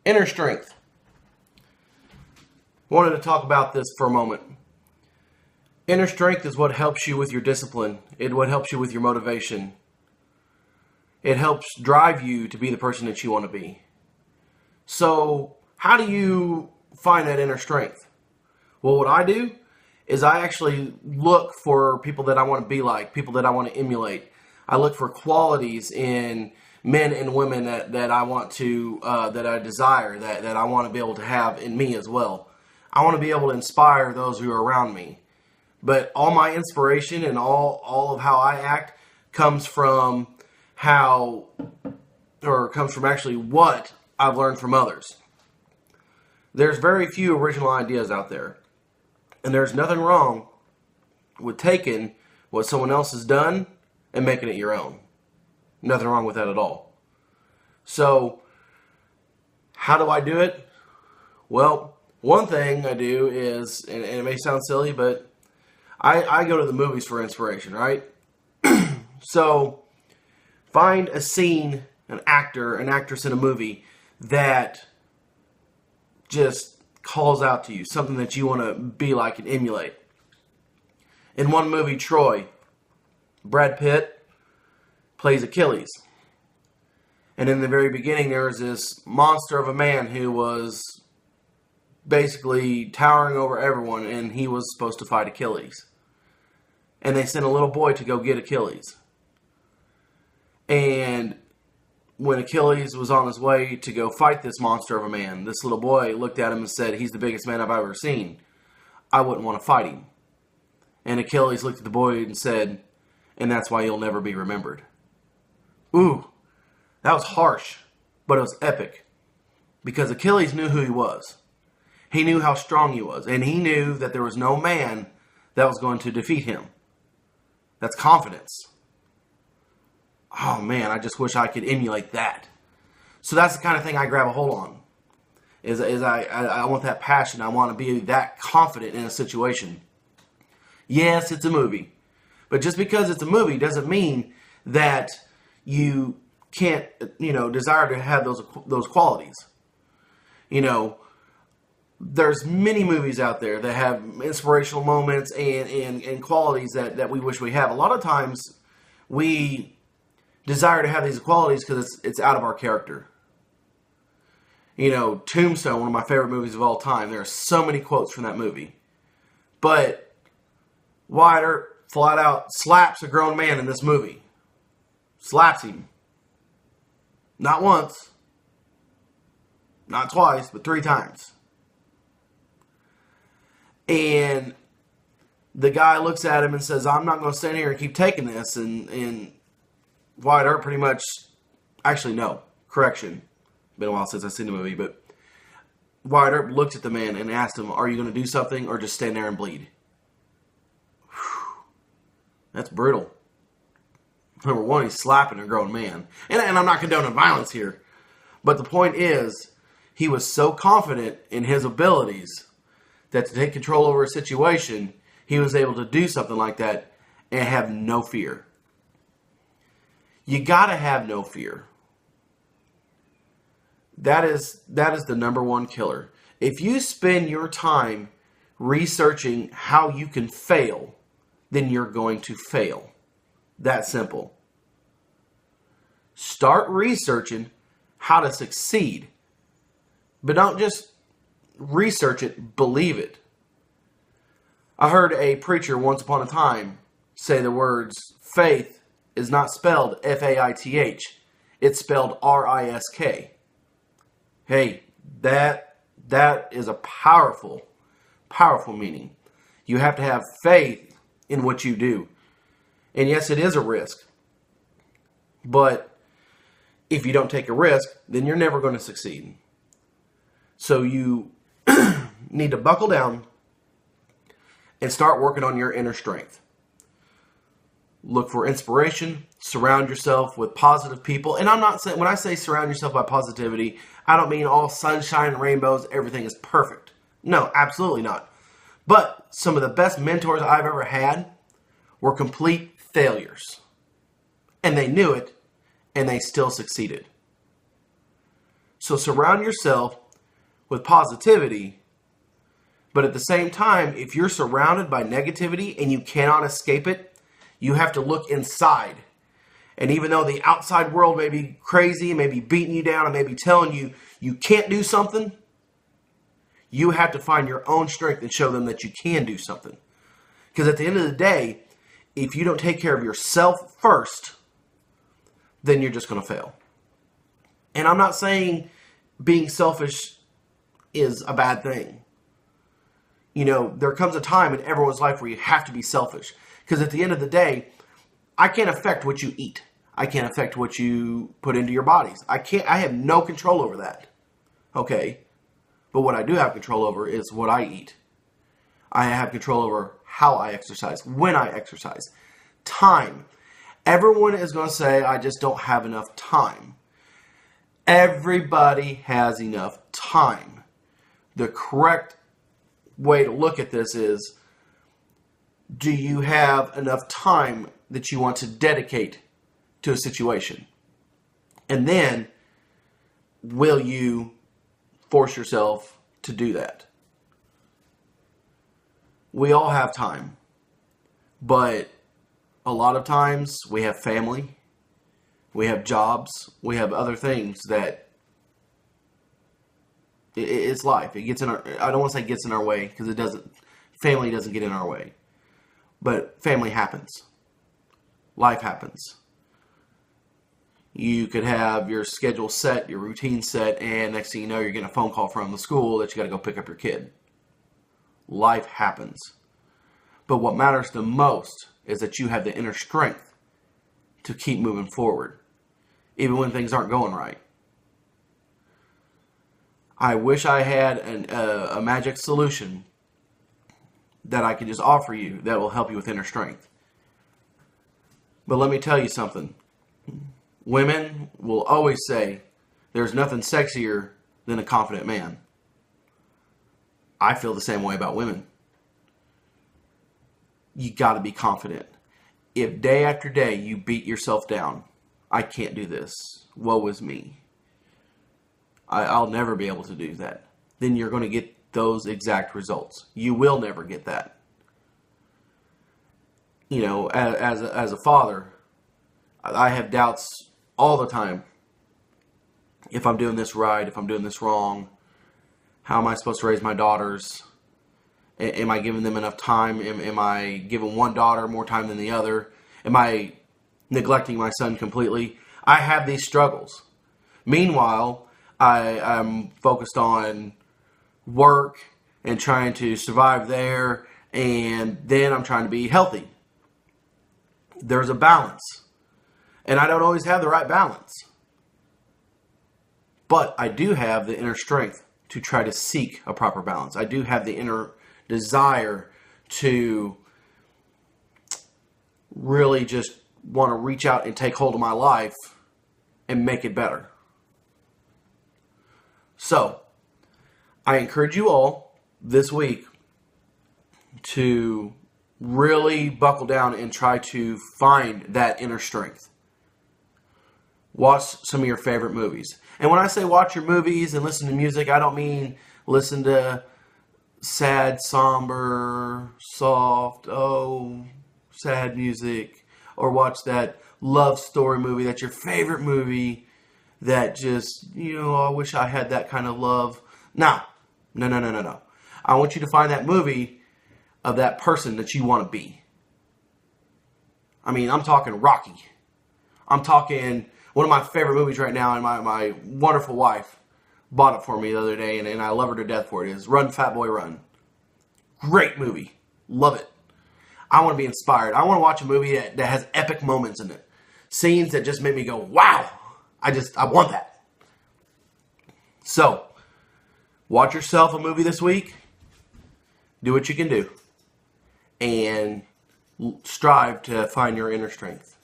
Inner strength. Wanted to talk about this for a moment. Inner strength is what helps you with your discipline. It's what helps you with your motivation. It helps drive you to be the person that you want to be. So, how do you find that inner strength? Well, what I do is I actually look for people that I want to be like, people that I want to emulate. I look for qualities in men and women that I want to, that I desire, that I want to be able to have in me as well. I want to be able to inspire those who are around me. But all my inspiration and all of how I act comes from actually what I've learned from others. There's very few original ideas out there. And there's nothing wrong with taking what someone else has done and making it your own. Nothing wrong with that at all. So, how do I do it? Well, one thing I do is, and it may sound silly, but I go to the movies for inspiration, right? So, find a scene, an actor, an actress in a movie that just calls out to you, something that you want to be like and emulate. In one movie, Troy, Brad Pitt plays Achilles. And in the very beginning, there was this monster of a man who was basically towering over everyone, and he was supposed to fight Achilles. And they sent a little boy to go get Achilles. And when Achilles was on his way to go fight this monster of a man, this little boy looked at him and said, "He's the biggest man I've ever seen. I wouldn't want to fight him." And Achilles looked at the boy and said, "And that's why you'll never be remembered." Ooh, that was harsh, but it was epic. Because Achilles knew who he was. He knew how strong he was. And he knew that there was no man that was going to defeat him. That's confidence. Oh man, I just wish I could emulate that. So that's the kind of thing I grab a hold on. I want that passion. I want to be that confident in a situation. Yes, it's a movie. But just because it's a movie doesn't mean that you can't, desire to have those qualities. There's many movies out there that have inspirational moments and qualities that we wish we have. A lot of times we desire to have these qualities because it's out of our character. Tombstone, one of my favorite movies of all time. There are so many quotes from that movie. But Wyatt Earp flat out slaps a grown man in this movie. Slaps him. Not once. Not twice, but 3 times. And the guy looks at him and says, "I'm not going to stand here and keep taking this." And Wyatt Earp pretty much, actually no, correction. Been a while since I've seen the movie, but Wyatt Earp looked at the man and asked him, "Are you going to do something or just stand there and bleed?" Whew. That's brutal. Number one, he's slapping a grown man. And I'm not condoning violence here. But the point is, he was so confident in his abilities that to take control over a situation, he was able to do something like that and have no fear. You gotta have no fear. That is the number one killer. If you spend your time researching how you can fail, then you're going to fail. That simple. Start researching how to succeed. But don't just research it, believe it. I heard a preacher once upon a time say the words, "Faith is not spelled Faith. It's spelled Risk." Hey, that is a powerful, powerful meaning. You have to have faith in what you do. And yes, it is a risk. But if you don't take a risk, then you're never going to succeed. So you need to buckle down and start working on your inner strength. Look for inspiration. Surround yourself with positive people. And I'm not saying, when I say surround yourself by positivity, I don't mean all sunshine and rainbows, everything is perfect. No, absolutely not. But some of the best mentors I've ever had were complete failures. And they knew it, and they still succeeded. So surround yourself with positivity. But at the same time, if you're surrounded by negativity and you cannot escape it, you have to look inside. And even though the outside world may be crazy, may be beating you down, and may be telling you you can't do something, you have to find your own strength and show them that you can do something. Because at the end of the day, if you don't take care of yourself first, then you're just going to fail. And I'm not saying being selfish is a bad thing. You know, there comes a time in everyone's life where you have to be selfish. Because at the end of the day, I can't affect what you eat. I can't affect what you put into your bodies. I have no control over that. Okay? But what I do have control over is what I eat. I have control over how I exercise, when I exercise. Time. Everyone is going to say, I just don't have enough time. Everybody has enough time. The correct way to look at this is, do you have enough time that you want to dedicate to a situation? And then, will you force yourself to do that? We all have time, but a lot of times we have family, we have jobs, we have other things that it's life. It gets in our, I don't want to say gets in our way, because it doesn't. Family doesn't get in our way. But family happens. Life happens. You could have your schedule set, your routine set, and next thing you know, you're getting a phone call from the school that you got to go pick up your kid. Life happens. But what matters the most is that you have the inner strength to keep moving forward, even when things aren't going right. I wish I had a magic solution that I could just offer you that will help you with inner strength. But let me tell you something. Women will always say there's nothing sexier than a confident man. I feel the same way about women. You got to be confident. If day after day you beat yourself down, I can't do this, woe is me, I'll never be able to do that, then you're going to get those exact results. You will never get that. You know, as a father, I have doubts all the time. If I'm doing this right, if I'm doing this wrong, how am I supposed to raise my daughters? Am I giving them enough time? Am I giving one daughter more time than the other? Am I neglecting my son completely? I have these struggles. Meanwhile, I'm focused on work and trying to survive there, and then I'm trying to be healthy. There's a balance. And I don't always have the right balance. But I do have the inner strength to try to seek a proper balance. I do have the inner desire to really just want to reach out and take hold of my life and make it better. So, I encourage you all this week to really buckle down and try to find that inner strength. Watch some of your favorite movies. And when I say watch your movies and listen to music, I don't mean listen to sad, somber, soft, sad music, or watch that love story movie that's your favorite movie that just, I wish I had that kind of love. No. I want you to find that movie of that person that you want to be. I mean, I'm talking Rocky. I'm talking one of my favorite movies right now, and my wonderful wife bought it for me the other day, and I love her to death for it, is Run, Fat Boy, Run. Great movie. Love it. I want to be inspired. I want to watch a movie that has epic moments in it. Scenes that just make me go, wow. I want that. So, watch yourself a movie this week. Do what you can do. And strive to find your inner strength.